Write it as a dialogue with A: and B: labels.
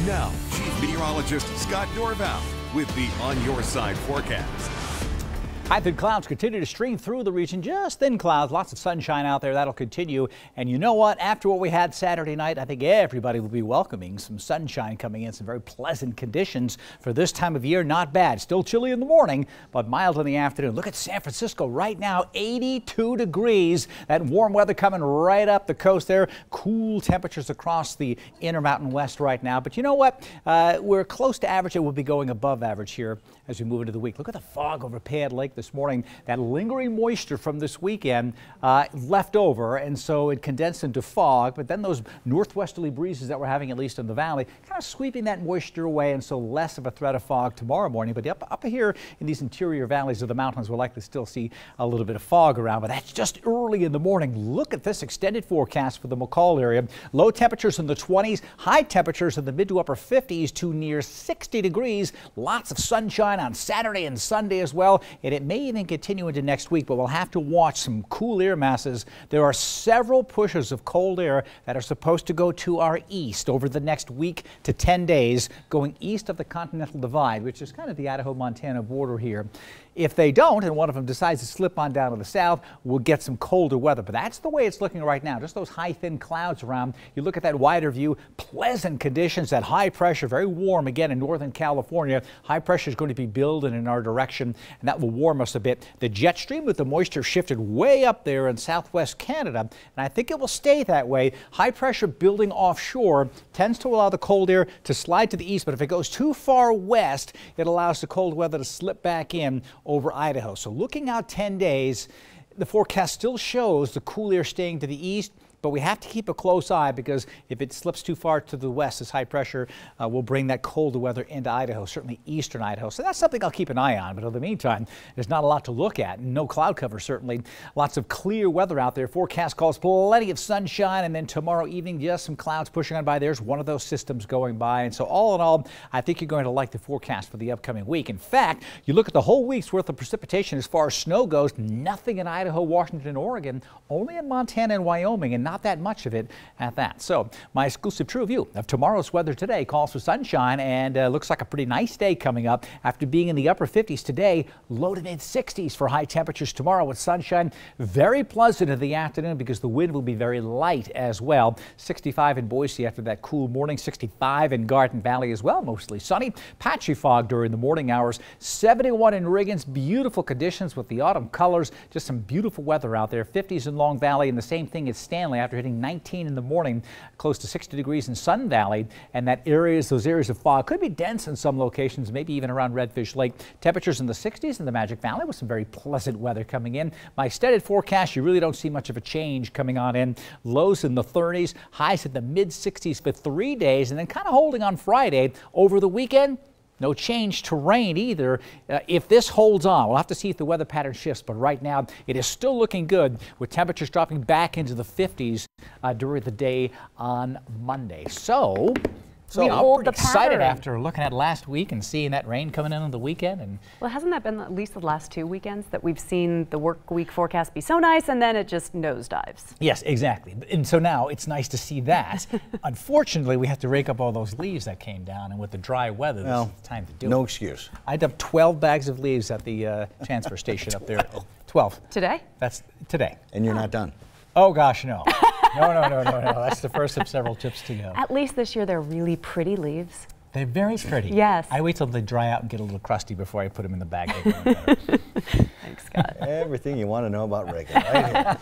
A: Now, Chief Meteorologist Scott Dorval with the On Your Side forecast.
B: High thin clouds continue to stream through the region, just thin clouds, lots of sunshine out there. That'll continue. And you know what? After what we had Saturday night, I think everybody will be welcoming some sunshine coming in, some very pleasant conditions for this time of year. Not bad. Still chilly in the morning, but mild in the afternoon. Look at San Francisco right now, 82 degrees. That warm weather coming right up the coast there. Cool temperatures across the Intermountain West right now. But you know what? We're close to average. It will be going above average here as we move into the week. Look at the fog over Payette Lake this morning. That lingering moisture from this weekend left over, and so it condensed into fog. But then those northwesterly breezes that we're having, at least in the valley, kind of sweeping that moisture away, and so less of a threat of fog tomorrow morning. But up here in these interior valleys of the mountains, we'll likely still see a little bit of fog around, but that's just early in the morning. Look at this extended forecast for the McCall area. Low temperatures in the 20s, high temperatures in the mid to upper 50s to near 60 degrees. Lots of sunshine on Saturday and Sunday as well, and it may even continue into next week, but we'll have to watch some cool air masses. There are several pushes of cold air that are supposed to go to our east over the next week to 10 days, going east of the Continental Divide, which is kind of the Idaho-Montana border here. If they don't, and one of them decides to slip on down to the south, we'll get some colder weather. But that's the way it's looking right now. Just those high, thin clouds around. You look at that wider view, pleasant conditions, that high pressure, very warm again in northern California. High pressure is going to be building in our direction, and that will warm us a bit. The jet stream with the moisture shifted way up there in southwest Canada, and I think it will stay that way. High pressure building offshore tends to allow the cold air to slide to the east, but if it goes too far west, it allows the cold weather to slip back in over Idaho. So looking out 10 days, the forecast still shows the cool air staying to the east, but we have to keep a close eye because if it slips too far to the west, this high pressure will bring that colder weather into Idaho, certainly eastern Idaho. So that's something I'll keep an eye on. But in the meantime, there's not a lot to look at. No cloud cover, certainly. Lots of clear weather out there. Forecast calls plenty of sunshine, and then tomorrow evening, just some clouds pushing on by. There's one of those systems going by. And so all in all, I think you're going to like the forecast for the upcoming week. In fact, you look at the whole week's worth of precipitation as far as snow goes, nothing in Idaho, Washington, Oregon, only in Montana and Wyoming, and not that much of it at that. So my exclusive true view of tomorrow's weather today calls for sunshine, and looks like a pretty nice day coming up after being in the upper 50s today. Low to mid 60s for high temperatures tomorrow with sunshine. Very pleasant in the afternoon because the wind will be very light as well. 65 in Boise after that cool morning. 65 in Garden Valley as well. Mostly sunny. Patchy fog during the morning hours. 71 in Riggins. Beautiful conditions with the autumn colors. Just some beautiful weather out there. 50s in Long Valley, and the same thing as Stanley after hitting 19 in the morning, close to 60 degrees in Sun Valley, and those areas of fog could be dense in some locations, maybe even around Redfish Lake. Temperatures in the 60s in the Magic Valley with some very pleasant weather coming in. My extended forecast, you really don't see much of a change coming on in. Lows in the 30s, highs in the mid 60s for 3 days, and then kind of holding on Friday. Over the weekend, no change to rain either. If this holds on, we'll have to see if the weather pattern shifts, but right now it is still looking good with temperatures dropping back into the 50s during the day on Monday. So I'm pretty excited after looking at last week and seeing that rain coming in on the weekend. And
C: well, hasn't that been at least the last 2 weekends that we've seen the work week forecast be so nice and then it just nosedives?
B: Yes, exactly. And so now it's nice to see that. Unfortunately, we have to rake up all those leaves that came down, and with the dry weather, this is the time to do it.
D: No excuse.
B: I dumped 12 bags of leaves at the transfer station up there. 12.
C: Today?
B: That's today.
D: And you're not done?
B: Oh, gosh, no. No. That's the first of several trips to go.
C: At least this year they're really pretty leaves.
B: They're very pretty.
C: Yes.
B: I wait till they dry out and get a little crusty before I put them in the bag.
C: Thanks, Scott.
D: Everything you want to know about Reagan right here.